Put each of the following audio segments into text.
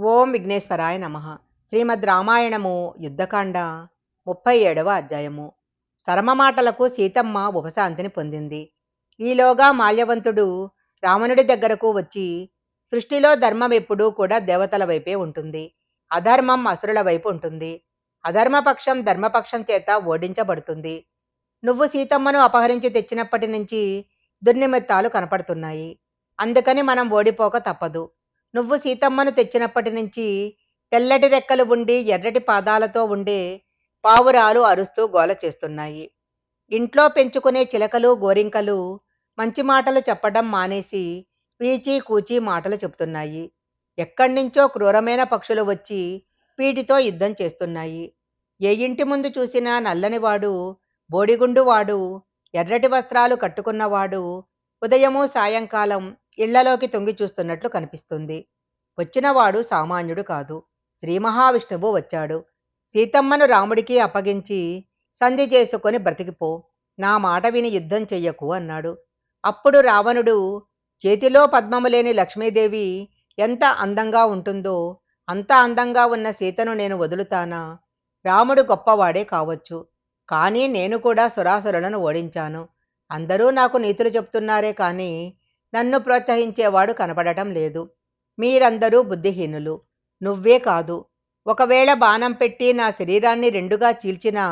ఓం విఘ్నేశ్వరాయ నమః. శ్రీమద్ రామాయణము యుద్ధకాండ 37వ అధ్యాయము. శరమమాటలకు సీతమ్మ ఉపశాంతిని పొందింది. ఈలోగా మాల్యవంతుడు రావణుడి దగ్గరకు వచ్చి, సృష్టిలో ధర్మం ఎప్పుడూ కూడా దేవతల వైపే ఉంటుంది, అధర్మం అసురుల వైపు ఉంటుంది. అధర్మపక్షం ధర్మపక్షం చేత ఓడించబడుతుంది. నువ్వు సీతమ్మను అపహరించి తెచ్చినప్పటి నుంచి దుర్నిమిత్తాలు కనపడుతున్నాయి. అందుకని మనం ఓడిపోక తప్పదు. నువ్వు సీతమ్మను తెచ్చినప్పటి నుంచి తెల్లటి రెక్కలు ఉండి ఎర్రటి పాదాలతో ఉండే పావురాలు అరుస్తూ గోల చేస్తున్నాయి. ఇంట్లో పెంచుకునే చిలకలు గోరింకలు మంచి మాటలు చెప్పడం మానేసి పీచి కూచి మాటలు చెప్తున్నాయి. ఎక్కడి నుంచో క్రూరమైన పక్షులు వచ్చి వీటితో యుద్ధం చేస్తున్నాయి. ఏ ఇంటి ముందు చూసినా నల్లనివాడు, బోడిగుండువాడు, ఎర్రటి వస్త్రాలు కట్టుకున్నవాడు ఉదయము సాయంకాలం ఇళ్లలోకి తొంగి చూస్తున్నట్లు కనిపిస్తుంది. వచ్చినవాడు సామాన్యుడు కాదు, శ్రీ మహావిష్ణువు వచ్చాడు. సీతమ్మను రాముడికి అప్పగించి సంధి చేసుకొని బ్రతికిపో, నా మాట విని యుద్ధం చెయ్యకు అన్నాడు. అప్పుడు రావణుడు, చేతిలో పద్మము లేని లక్ష్మీదేవి ఎంత అందంగా ఉంటుందో అంత అందంగా ఉన్న సీతను నేను వదులుతానా? రాముడు గొప్పవాడే కావచ్చు, కానీ నేను కూడా సురాసురులను ఓడించాను. అందరూ నాకు నీతులు చెప్తున్నారే కానీ నన్ను ప్రోత్సహించేవాడు కనపడటం లేదు. మీరందరూ బుద్ధిహీనులు. నువ్వే కాదు, ఒకవేళ బాణం పెట్టి నా శరీరాన్ని రెండుగా చీల్చినా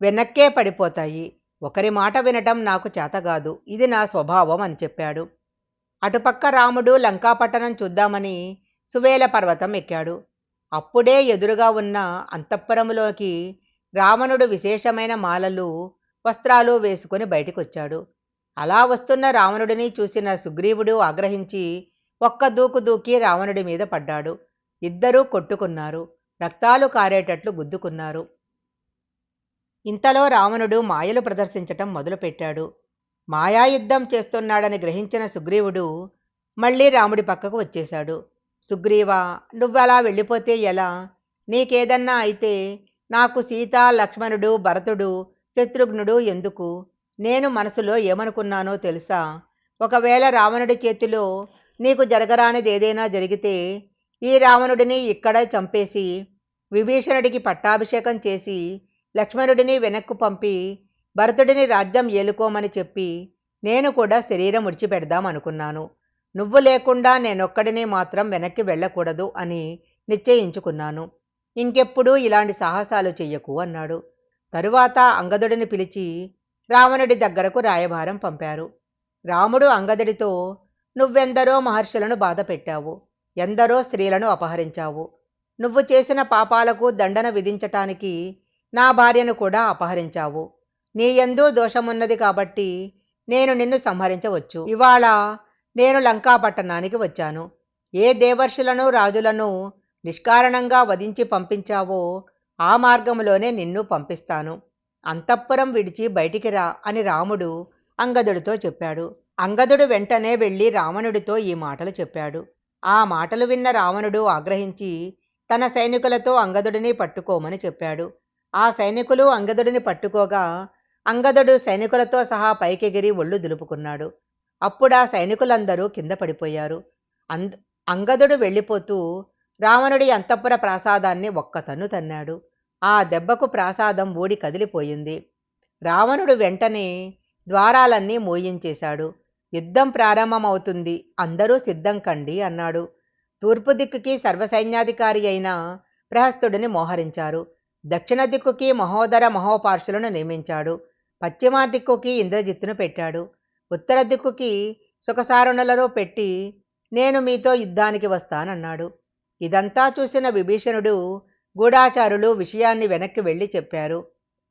వెనక్కే పడిపోతాయి. ఒకరి మాట వినటం నాకు చేతగాదు, ఇది నా స్వభావం అని చెప్పాడు. అటుపక్క రాముడు లంకాపట్టణం చూద్దామని సువేల పర్వతం ఎక్కాడు. అప్పుడే ఎదురుగా ఉన్న అంతఃపురములోకి రావణుడు విశేషమైన మాలలు వస్త్రాలు వేసుకుని బయటికొచ్చాడు. అలా వస్తున్న రావణుడిని చూసిన సుగ్రీవుడు ఆగ్రహించి ఒక్క దూకు దూకి రావణుడి మీద పడ్డాడు. ఇద్దరూ కొట్టుకున్నారు, రక్తాలు కారేటట్లు గుద్దుకున్నారు. ఇంతలో రావణుడు మాయలు ప్రదర్శించటం మొదలుపెట్టాడు. మాయాయుద్ధం చేస్తున్నాడని గ్రహించిన సుగ్రీవుడు మళ్ళీ రాముడి పక్కకు వచ్చేశాడు. సుగ్రీవా, నువ్వలా వెళ్ళిపోతే ఎలా? నీకేదన్నా అయితే నాకు సీత, లక్ష్మణుడు, భరతుడు, శత్రుఘ్నుడు ఎందుకు? నేను మనసులో ఏమనుకున్నానో తెలుసా? ఒకవేళ రావణుడి చేతిలో నీకు జరగరానిది ఏదైనా జరిగితే ఈ రావణుడిని ఇక్కడే చంపేసి విభీషణుడికి పట్టాభిషేకం చేసి లక్ష్మణుడిని వెనక్కు పంపి భరతుడిని రాజ్యం ఏలుకోమని చెప్పి నేను కూడా శరీరం విడిచిపెడదాం అనుకున్నాను. నువ్వు లేకుండా నేనొక్కడిని మాత్రం వెనక్కి వెళ్ళకూడదు అని నిశ్చయించుకున్నాను. ఇంకెప్పుడూ ఇలాంటి సాహసాలు చెయ్యకు అన్నాడు. తరువాత అంగదుడిని పిలిచి రావణుడి దగ్గరకు రాయభారం పంపారు. రాముడు అంగదుడితో, నువ్వెందరో మహర్షులను బాధ పెట్టావు, ఎందరో స్త్రీలను అపహరించావు. నువ్వు చేసిన పాపాలకు దండన విధించటానికి నా భార్యను కూడా అపహరించావు. నీ యందు దోషమున్నది కాబట్టి నేను నిన్ను సంహరించవచ్చు. ఇవాళ నేను లంకాపట్టణానికి వచ్చాను. ఏ దేవర్షులను రాజులను నిష్కారణంగా వధించి పంపించావో ఆ మార్గంలోనే నిన్ను పంపిస్తాను. అంతఃపురం విడిచి బయటికి రా అని రాముడు అంగదుడితో చెప్పాడు. అంగదుడు వెంటనే వెళ్ళి రావణుడితో ఈ మాటలు చెప్పాడు. ఆ మాటలు విన్న రావణుడు ఆగ్రహించి తన సైనికులతో అంగదుడిని పట్టుకోమని చెప్పాడు. ఆ సైనికులు అంగదుడిని పట్టుకోగా అంగదుడు సైనికులతో సహా పైకెగిరి ఒళ్ళు దులుపుకున్నాడు. అప్పుడా సైనికులందరూ కింద పడిపోయారు. అంగదుడు వెళ్ళిపోతూ రావణుడి అంతఃపుర ప్రాసాదాన్ని ఒక్క తన్ను తన్నాడు. ఆ దెబ్బకు ప్రాసాదం ఊడి కదిలిపోయింది. రావణుడు వెంటనే ద్వారాలన్నీ మూయించేశాడు. యుద్ధం ప్రారంభమవుతుంది, అందరూ సిద్ధం కండి అన్నాడు. తూర్పు దిక్కుకి సర్వసైన్యాధికారి అయిన ప్రహస్తుడిని మోహరించారు. దక్షిణ దిక్కుకి మహోదర మహోపార్షులను నియమించాడు. పశ్చిమ దిక్కుకి ఇంద్రజిత్తును పెట్టాడు. ఉత్తర దిక్కుకి సుఖసారుణులలో పెట్టి నేను మీతో యుద్ధానికి వస్తానన్నాడు. ఇదంతా చూసిన విభీషణుడు గూఢాచారులు విషయాన్ని వెనక్కి వెళ్ళి చెప్పారు.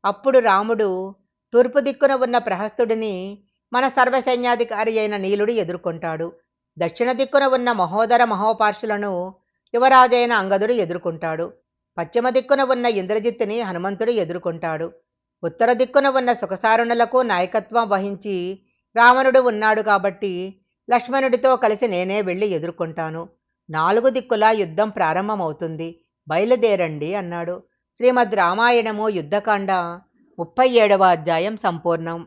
అప్పుడు రాముడు తూర్పు దిక్కున ఉన్న ప్రహస్తుడిని మన సర్వసైన్యాధికారి అయిన నీలుడు ఎదుర్కొంటాడు. దక్షిణ దిక్కున ఉన్న మహోదర మహోపార్షులను యువరాజైన అంగదుడు ఎదుర్కొంటాడు. పశ్చిమ దిక్కున ఉన్న ఇంద్రజిత్తుని హనుమంతుడు ఎదుర్కొంటాడు. ఉత్తర దిక్కున ఉన్న సుఖసారుణులకు నాయకత్వం వహించి రావణుడు ఉన్నాడు కాబట్టి లక్ష్మణుడితో కలిసి నేనే వెళ్ళి ఎదుర్కొంటాను. 4 దిక్కులా యుద్ధం ప్రారంభమవుతుంది, బయలుదేరండి అన్నాడు. శ్రీమద్ రామాయణము యుద్ధకాండ 37వ అధ్యాయం సంపూర్ణం.